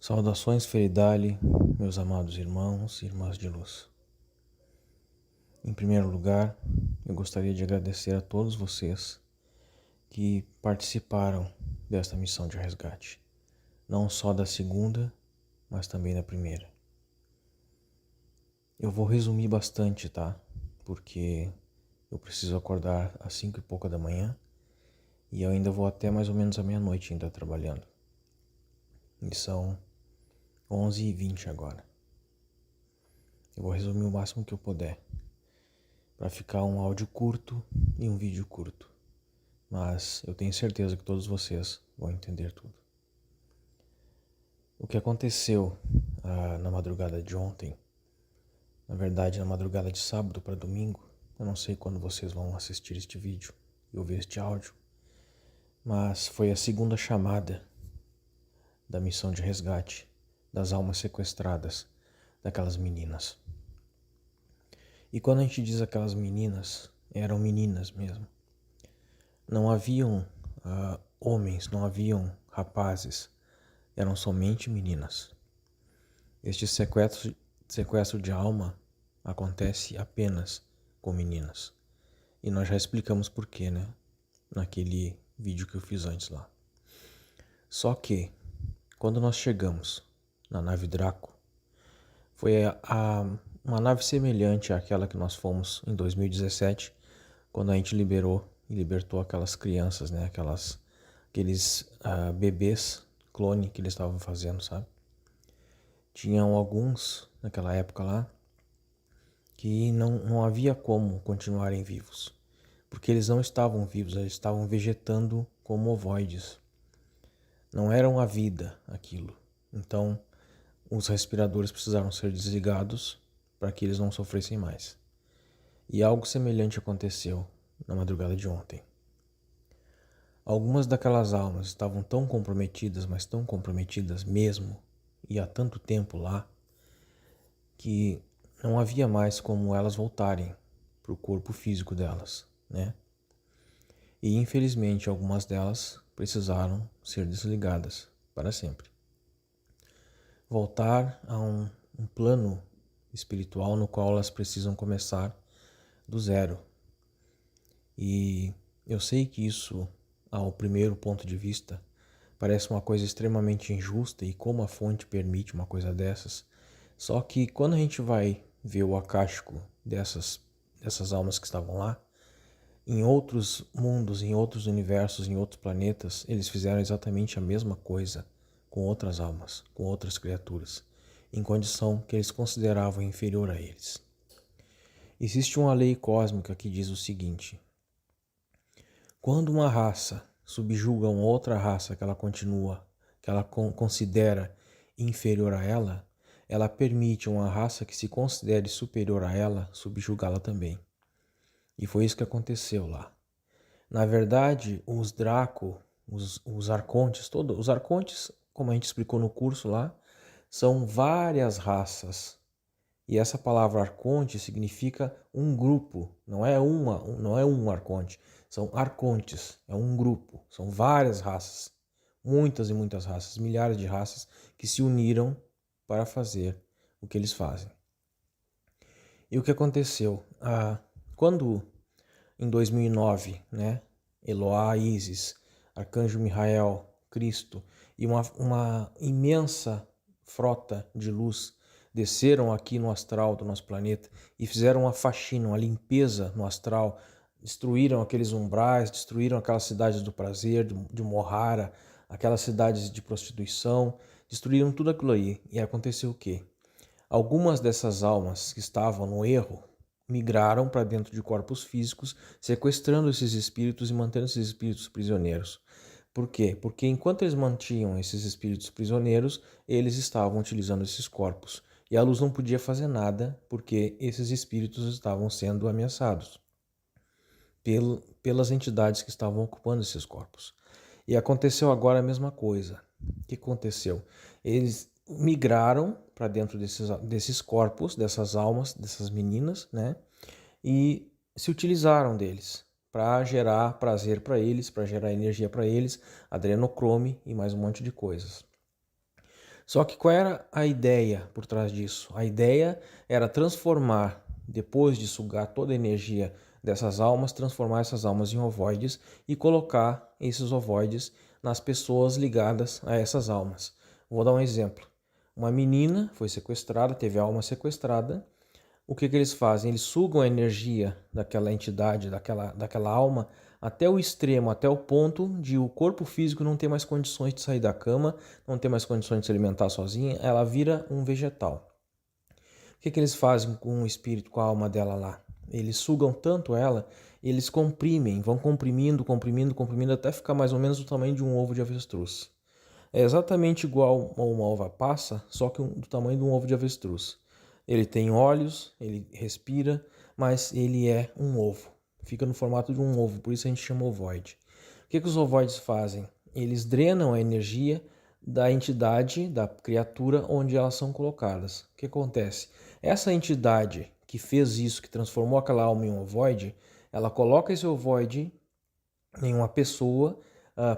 Saudações Feridali, meus amados irmãos e irmãs de luz. Em primeiro lugar, eu gostaria de agradecer a todos vocês que participaram desta missão de resgate, não só da segunda, mas também da primeira. Eu vou resumir bastante, tá? Porque eu preciso acordar às 5 e pouca da manhã e eu ainda vou até mais ou menos a meia-noite ainda trabalhando. E são 11h20 agora. Eu vou resumir o máximo que eu puder, para ficar um áudio curto e um vídeo curto. Mas eu tenho certeza que todos vocês vão entender tudo. O que aconteceu na madrugada de ontem, na verdade na madrugada de sábado para domingo, eu não sei quando vocês vão assistir este vídeo e ouvir este áudio, mas foi a segunda chamada da missão de resgate das almas sequestradas daquelas meninas. E quando a gente diz aquelas meninas, eram meninas mesmo. Não haviam homens, não haviam rapazes, eram somente meninas. Este sequestro de alma acontece apenas com meninas. E nós já explicamos por quê, né? Naquele vídeo que eu fiz antes lá. Só que, quando nós chegamos na nave Draco, foi uma nave semelhante àquela que nós fomos em 2017, quando a gente libertou aquelas crianças, né? Aqueles bebês clone que eles estavam fazendo, sabe? Tinham alguns naquela época lá que não havia como continuarem vivos, porque eles não estavam vivos, eles estavam vegetando como ovoides. Não eram a vida aquilo. Então, os respiradores precisaram ser desligados para que eles não sofressem mais. E algo semelhante aconteceu na madrugada de ontem. Algumas daquelas almas estavam tão comprometidas, mas tão comprometidas mesmo, e há tanto tempo lá, que não havia mais como elas voltarem para o corpo físico delas, né? E infelizmente algumas delas precisaram ser desligadas para sempre. Voltar a um plano espiritual no qual elas precisam começar do zero. E eu sei que isso, ao primeiro ponto de vista, parece uma coisa extremamente injusta e como a fonte permite uma coisa dessas. Só que quando a gente vai ver o akáshico dessas almas que estavam lá, em outros mundos, em outros universos, em outros planetas, eles fizeram exatamente a mesma coisa com outras almas, com outras criaturas, em condição que eles consideravam inferior a eles. Existe uma lei cósmica que diz o seguinte: quando uma raça subjuga uma outra raça que ela considera inferior a ela, ela permite a uma raça que se considere superior a ela subjugá-la também. E foi isso que aconteceu lá. Na verdade, os Draco, os Arcontes, os Arcontes, como a gente explicou no curso lá, são várias raças. E essa palavra Arconte significa um grupo, não é um Arconte, são Arcontes, é um grupo, são várias raças, muitas e muitas raças, milhares de raças que se uniram para fazer o que eles fazem. E o que aconteceu? Quando em 2009, né, Eloá, Ísis, Arcanjo Mihael, Cristo e uma imensa frota de luz desceram aqui no astral do nosso planeta e fizeram uma faxina, uma limpeza no astral, destruíram aqueles umbrais, destruíram aquelas cidades do prazer, de Mohara, aquelas cidades de prostituição, destruíram tudo aquilo aí. E aconteceu o quê? Algumas dessas almas que estavam no erro migraram para dentro de corpos físicos, sequestrando esses espíritos e mantendo esses espíritos prisioneiros. Por quê? Porque enquanto eles mantinham esses espíritos prisioneiros, eles estavam utilizando esses corpos. E a luz não podia fazer nada porque esses espíritos estavam sendo ameaçados pelas entidades que estavam ocupando esses corpos. E aconteceu agora a mesma coisa. O que aconteceu? Eles migraram para dentro desses corpos, dessas almas, dessas meninas, né? E se utilizaram deles para gerar prazer para eles, para gerar energia para eles, adrenocrome e mais um monte de coisas. Só que qual era a ideia por trás disso? A ideia era transformar, depois de sugar toda a energia dessas almas, transformar essas almas em ovoides e colocar esses ovoides nas pessoas ligadas a essas almas. Vou dar um exemplo. Uma menina foi sequestrada, teve a alma sequestrada. O que eles fazem? Eles sugam a energia daquela entidade, daquela alma, até o extremo, até o ponto de o corpo físico não ter mais condições de sair da cama, não ter mais condições de se alimentar sozinha, ela vira um vegetal. O que eles fazem com o espírito, com a alma dela lá? Eles sugam tanto ela, eles comprimem, vão comprimindo, comprimindo, comprimindo, até ficar mais ou menos do tamanho de um ovo de avestruz. É exatamente igual a uma uva passa, só que do tamanho de um ovo de avestruz. Ele tem olhos, ele respira, mas ele é um ovo. Fica no formato de um ovo, por isso a gente chama ovoide. O que os ovoides fazem? Eles drenam a energia da entidade, da criatura onde elas são colocadas. O que acontece? Essa entidade que fez isso, que transformou aquela alma em um ovoide, ela coloca esse ovoide em uma pessoa,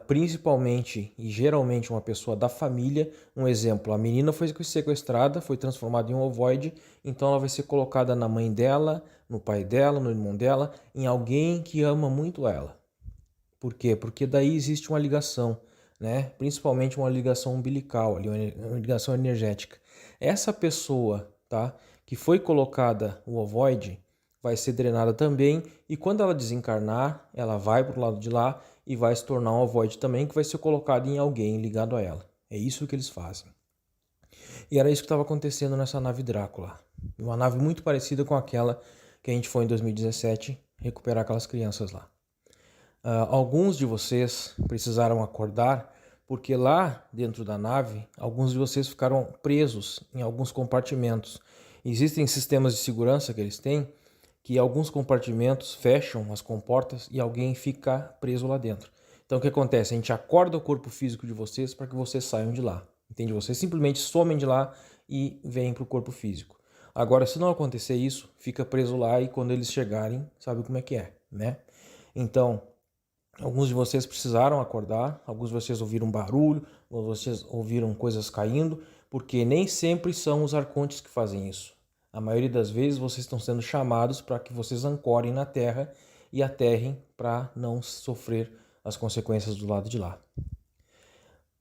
principalmente e geralmente uma pessoa da família. Um exemplo, a menina foi sequestrada, foi transformada em um ovoide, então ela vai ser colocada na mãe dela, no pai dela, no irmão dela, em alguém que ama muito ela. Por quê? Porque daí existe uma ligação, né? Principalmente uma ligação umbilical, uma ligação energética. Essa pessoa, tá, que foi colocada o ovoide, vai ser drenada também, e quando ela desencarnar, ela vai para o lado de lá e vai se tornar um ovoide também, que vai ser colocado em alguém ligado a ela. É isso que eles fazem. E era isso que estava acontecendo nessa nave Drácula. Uma nave muito parecida com aquela que a gente foi em 2017 recuperar aquelas crianças lá. Alguns de vocês precisaram acordar porque lá dentro da nave, alguns de vocês ficaram presos em alguns compartimentos. Existem sistemas de segurança que eles têm que alguns compartimentos fecham as comportas e alguém fica preso lá dentro. Então o que acontece? A gente acorda o corpo físico de vocês para que vocês saiam de lá. Entende? Vocês simplesmente somem de lá e vêm para o corpo físico. Agora, se não acontecer isso, fica preso lá e quando eles chegarem, sabe como é que é, né? Então, alguns de vocês precisaram acordar, alguns de vocês ouviram barulho, alguns de vocês ouviram coisas caindo, porque nem sempre são os arcontes que fazem isso. A maioria das vezes vocês estão sendo chamados para que vocês ancorem na terra e aterrem para não sofrer as consequências do lado de lá.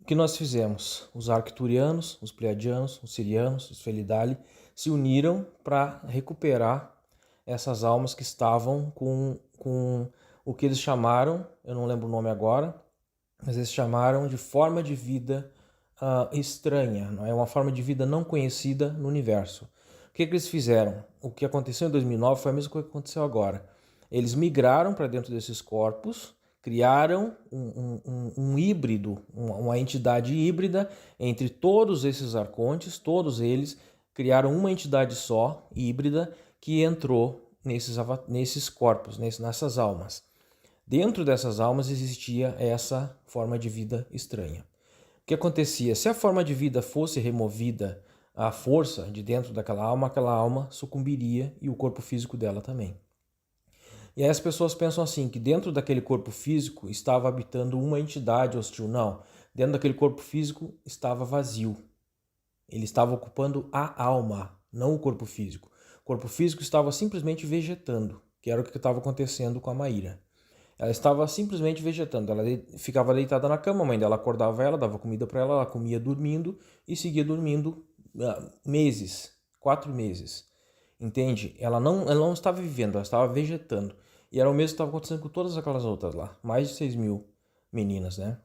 O que nós fizemos? Os arcturianos, os pleiadianos, os sirianos, os Felidae se uniram para recuperar essas almas que estavam com o que eles chamaram, eu não lembro o nome agora, mas eles chamaram de forma de vida estranha, não é? Uma forma de vida não conhecida no universo. O que eles fizeram? O que aconteceu em 2009 foi a mesma coisa que aconteceu agora. Eles migraram para dentro desses corpos, criaram um híbrido, uma entidade híbrida entre todos esses arcontes, todos eles criaram uma entidade só, híbrida, que entrou nesses corpos, nessas almas. Dentro dessas almas existia essa forma de vida estranha. O que acontecia? Se a forma de vida fosse removida à força de dentro daquela alma sucumbiria e o corpo físico dela também. E aí as pessoas pensam assim, que dentro daquele corpo físico estava habitando uma entidade hostil. Não, dentro daquele corpo físico estava vazio. Ele estava ocupando a alma, não o corpo físico. O corpo físico estava simplesmente vegetando, que era o que estava acontecendo com a Maíra. Ela estava simplesmente vegetando. Ela ficava deitada na cama, a mãe dela acordava ela, dava comida para ela, ela comia dormindo e seguia dormindo meses, 4 meses. Entende? Ela não estava vivendo, ela estava vegetando. E era o mesmo que estava acontecendo com todas aquelas outras lá. Mais de 6 mil meninas, né?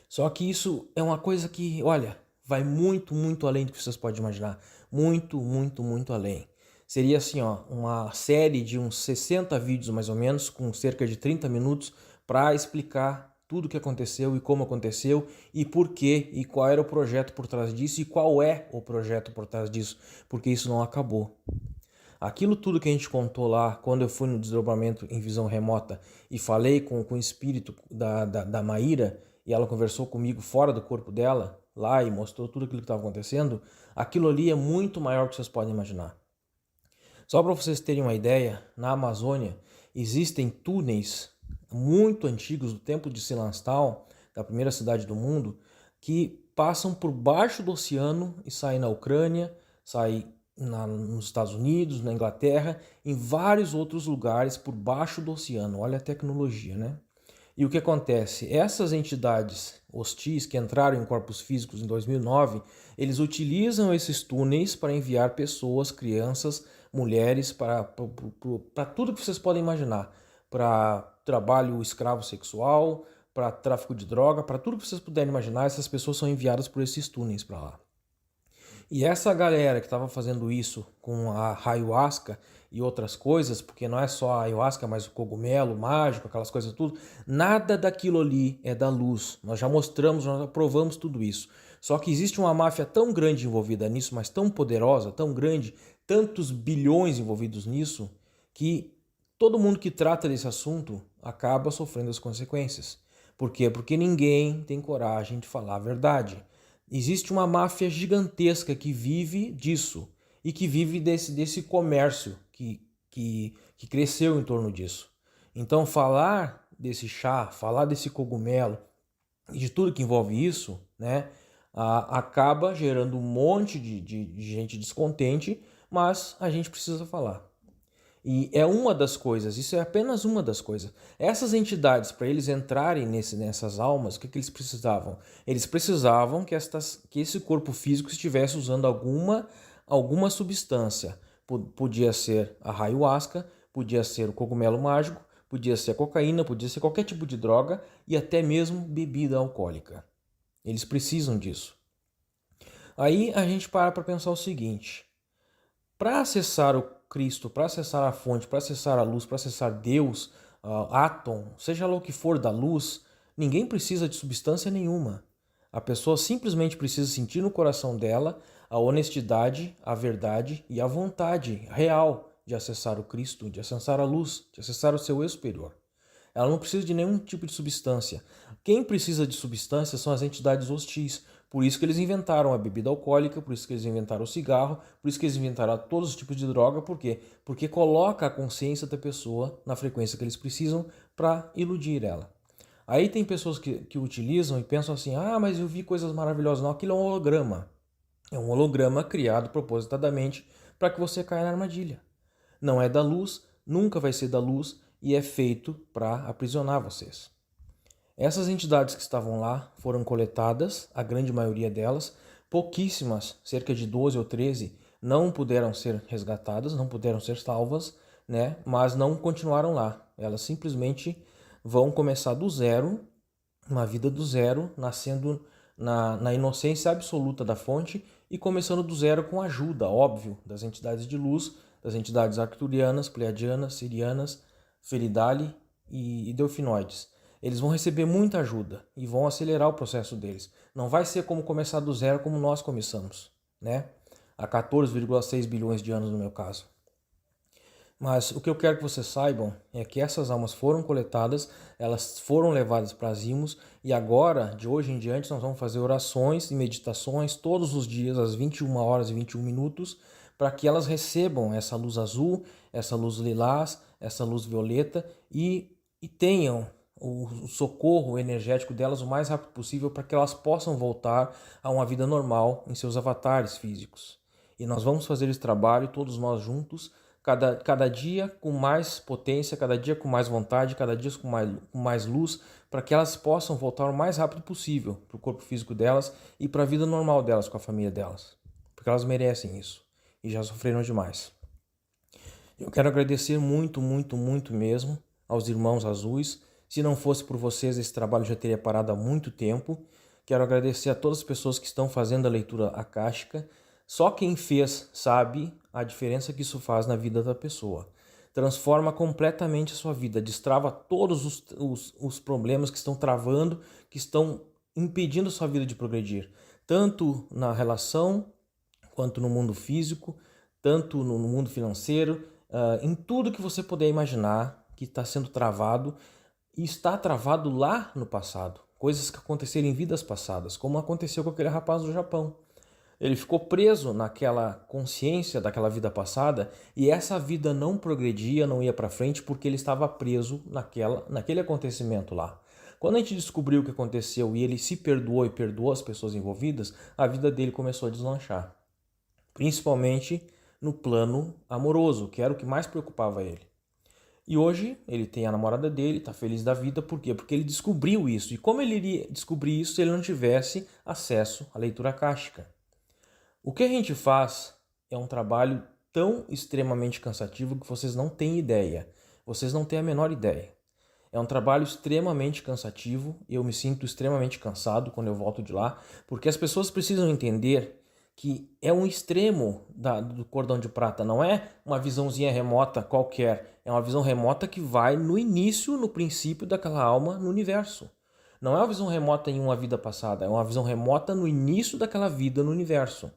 Só que isso é uma coisa que, olha, vai muito, muito além do que vocês podem imaginar. Muito, muito, muito além. Seria assim, ó, uma série de uns 60 vídeos mais ou menos, com cerca de 30 minutos, para explicar tudo o que aconteceu e como aconteceu e por quê e qual era o projeto por trás disso e qual é o projeto por trás disso, porque isso não acabou. Aquilo tudo que a gente contou lá, quando eu fui no desdobramento em visão remota e falei com o espírito da Maíra, e ela conversou comigo fora do corpo dela, lá, e mostrou tudo aquilo que estava acontecendo, aquilo ali é muito maior do que vocês podem imaginar. Só para vocês terem uma ideia, na Amazônia existem túneis muito antigos, do tempo de Silanstão, da primeira cidade do mundo, que passam por baixo do oceano e saem na Ucrânia, saem nos Estados Unidos, na Inglaterra, em vários outros lugares por baixo do oceano. Olha a tecnologia, né? E o que acontece? Essas entidades hostis que entraram em corpos físicos em 2009, eles utilizam esses túneis para enviar pessoas, crianças, mulheres, para tudo que vocês podem imaginar. Para trabalho escravo sexual, para tráfico de droga, para tudo que vocês puderem imaginar, essas pessoas são enviadas por esses túneis para lá. E essa galera que estava fazendo isso com a ayahuasca e outras coisas, porque não é só a ayahuasca, mas o cogumelo mágico, aquelas coisas tudo, nada daquilo ali é da luz. Nós já mostramos, nós já provamos tudo isso. Só que existe uma máfia tão grande envolvida nisso, mas tão poderosa, tão grande, tantos bilhões envolvidos nisso, que todo mundo que trata desse assunto acaba sofrendo as consequências. Por quê? Porque ninguém tem coragem de falar a verdade. Existe uma máfia gigantesca que vive disso e que vive desse comércio que cresceu em torno disso. Então falar desse chá, falar desse cogumelo e de tudo que envolve isso, né, acaba gerando um monte de gente descontente, mas a gente precisa falar. E é uma das coisas, isso é apenas uma das coisas. Essas entidades, para eles entrarem nessas almas, o que eles precisavam? Eles precisavam que esse corpo físico estivesse usando alguma substância. Podia ser a ayahuasca, podia ser o cogumelo mágico, podia ser a cocaína, podia ser qualquer tipo de droga e até mesmo bebida alcoólica. Eles precisam disso. Aí a gente para pensar o seguinte: para acessar o Cristo, para acessar a fonte, para acessar a luz, para acessar Deus, átomo, seja lá o que for da luz, ninguém precisa de substância nenhuma. A pessoa simplesmente precisa sentir no coração dela a honestidade, a verdade e a vontade real de acessar o Cristo, de acessar a luz, de acessar o seu eu superior. Ela não precisa de nenhum tipo de substância. Quem precisa de substância são as entidades hostis. Por isso que eles inventaram a bebida alcoólica, por isso que eles inventaram o cigarro, por isso que eles inventaram todos os tipos de droga. Por quê? Porque coloca a consciência da pessoa na frequência que eles precisam para iludir ela. Aí tem pessoas que utilizam e pensam assim: ah, mas eu vi coisas maravilhosas. Não, aquilo é um holograma. É um holograma criado propositadamente para que você caia na armadilha. Não é da luz, nunca vai ser da luz e é feito para aprisionar vocês. Essas entidades que estavam lá foram coletadas, a grande maioria delas, pouquíssimas, cerca de 12 ou 13, não puderam ser resgatadas, não puderam ser salvas, né? Mas não continuaram lá. Elas simplesmente vão começar do zero, uma vida do zero, nascendo na inocência absoluta da fonte e começando do zero com ajuda, óbvio, das entidades de luz, das entidades arcturianas, pleiadianas, sirianas, Feridali e delfinoides. Eles vão receber muita ajuda e vão acelerar o processo deles. Não vai ser como começar do zero como nós começamos, né? Há 14,6 bilhões de anos no meu caso. Mas o que eu quero que vocês saibam é que essas almas foram coletadas, elas foram levadas para Zimos e agora, de hoje em diante, nós vamos fazer orações e meditações todos os dias, às 21 horas e 21 minutos, para que elas recebam essa luz azul, essa luz lilás, essa luz violeta e tenham o socorro energético delas o mais rápido possível para que elas possam voltar a uma vida normal em seus avatares físicos. E nós vamos fazer esse trabalho todos nós juntos, cada dia com mais potência, cada dia com mais vontade, cada dia com mais luz, para que elas possam voltar o mais rápido possível para o corpo físico delas e para a vida normal delas com a família delas. Porque elas merecem isso e já sofreram demais. Eu quero agradecer muito, muito, muito mesmo aos irmãos azuis. Se não fosse por vocês, esse trabalho já teria parado há muito tempo. Quero agradecer a todas as pessoas que estão fazendo a leitura acástica. Só quem fez sabe a diferença que isso faz na vida da pessoa. Transforma completamente a sua vida, destrava todos os problemas que estão travando, que estão impedindo a sua vida de progredir. Tanto na relação, quanto no mundo físico, tanto no mundo financeiro, em tudo que você puder imaginar que está sendo travado e está travado lá no passado. Coisas que aconteceram em vidas passadas, como aconteceu com aquele rapaz do Japão. Ele ficou preso naquela consciência daquela vida passada e essa vida não progredia, não ia para frente porque ele estava preso naquele acontecimento lá. Quando a gente descobriu o que aconteceu e ele se perdoou e perdoou as pessoas envolvidas, a vida dele começou a deslanchar. Principalmente no plano amoroso, que era o que mais preocupava ele. E hoje ele tem a namorada dele, está feliz da vida, por quê? Porque ele descobriu isso. E como ele iria descobrir isso se ele não tivesse acesso à leitura akáshica? O que a gente faz é um trabalho tão extremamente cansativo que vocês não têm ideia. Vocês não têm a menor ideia. É um trabalho extremamente cansativo e eu me sinto extremamente cansado quando eu volto de lá, porque as pessoas precisam entender que é um extremo do cordão de prata, não é uma visãozinha remota qualquer, é uma visão remota que vai no início, no princípio daquela alma no universo. Não é uma visão remota em uma vida passada, é uma visão remota no início daquela vida no universo.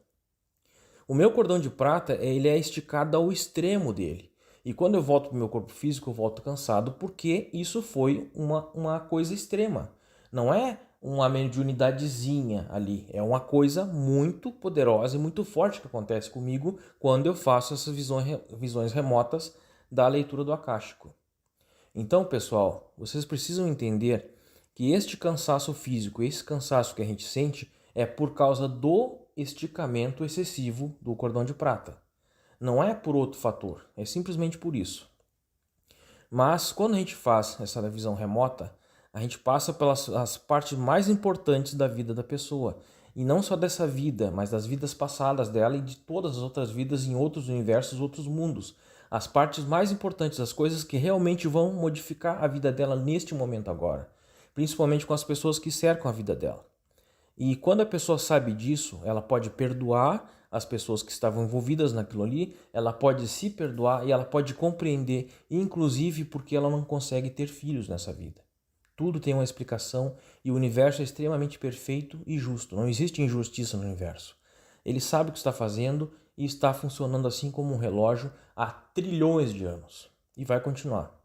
O meu cordão de prata, ele é esticado ao extremo dele. E quando eu volto para o meu corpo físico, eu volto cansado, porque isso foi uma coisa extrema. Não é uma mediunidadezinha ali. É uma coisa muito poderosa e muito forte que acontece comigo quando eu faço essas visões remotas da leitura do akáshico. Então, pessoal, vocês precisam entender que este cansaço físico, esse cansaço que a gente sente, é por causa do esticamento excessivo do cordão de prata. Não é por outro fator, é simplesmente por isso. Mas quando a gente faz essa visão remota, a gente passa pelas as partes mais importantes da vida da pessoa. E não só dessa vida, mas das vidas passadas dela e de todas as outras vidas em outros universos, outros mundos. As partes mais importantes, as coisas que realmente vão modificar a vida dela neste momento agora. Principalmente com as pessoas que cercam a vida dela. E quando a pessoa sabe disso, ela pode perdoar as pessoas que estavam envolvidas naquilo ali, ela pode se perdoar e ela pode compreender, inclusive porque ela não consegue ter filhos nessa vida. Tudo tem uma explicação e o universo é extremamente perfeito e justo. Não existe injustiça no universo. Ele sabe o que está fazendo e está funcionando assim como um relógio há trilhões de anos. E vai continuar.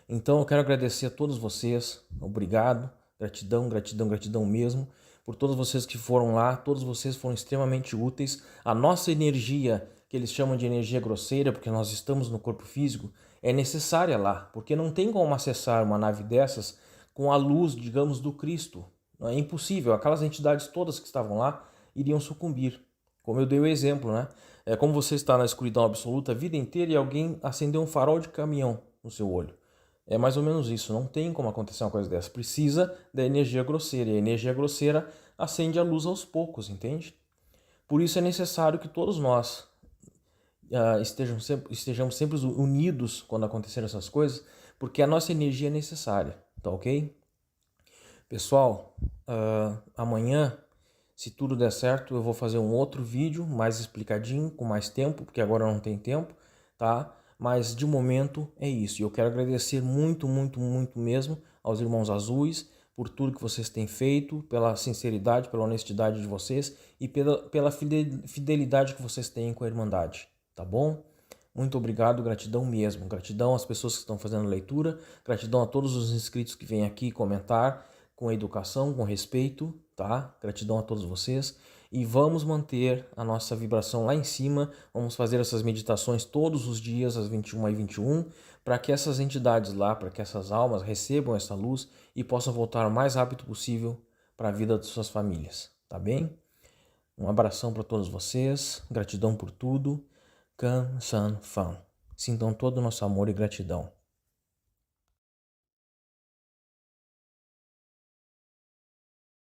Então eu quero agradecer a todos vocês. Obrigado. Gratidão, gratidão, gratidão mesmo por todos vocês que foram lá, todos vocês foram extremamente úteis. A nossa energia, que eles chamam de energia grosseira, porque nós estamos no corpo físico, é necessária lá, porque não tem como acessar uma nave dessas com a luz, digamos, do Cristo. É impossível, aquelas entidades todas que estavam lá iriam sucumbir. Como eu dei o exemplo, né? É como você está na escuridão absoluta a vida inteira e alguém acendeu um farol de caminhão no seu olho. É mais ou menos isso, não tem como acontecer uma coisa dessa. Precisa da energia grosseira, e a energia grosseira acende a luz aos poucos, entende? Por isso é necessário que todos nós estejamos sempre unidos quando acontecerem essas coisas, porque a nossa energia é necessária, tá ok? Pessoal, amanhã, se tudo der certo, eu vou fazer um outro vídeo mais explicadinho, com mais tempo, porque agora não tem tempo, tá? Mas de momento é isso. E eu quero agradecer muito, muito, muito mesmo aos Irmãos Azuis por tudo que vocês têm feito, pela sinceridade, pela honestidade de vocês e pela fidelidade que vocês têm com a Irmandade, tá bom? Muito obrigado, gratidão mesmo. Gratidão às pessoas que estão fazendo a leitura, gratidão a todos os inscritos que vêm aqui comentar com educação, com respeito, tá? Gratidão a todos vocês. E vamos manter a nossa vibração lá em cima, vamos fazer essas meditações todos os dias, às 21h21, para que essas entidades lá, para que essas almas recebam essa luz e possam voltar o mais rápido possível para a vida de suas famílias, tá bem? Um abração para todos vocês, gratidão por tudo. Kan San Fan. Sintam todo o nosso amor e gratidão.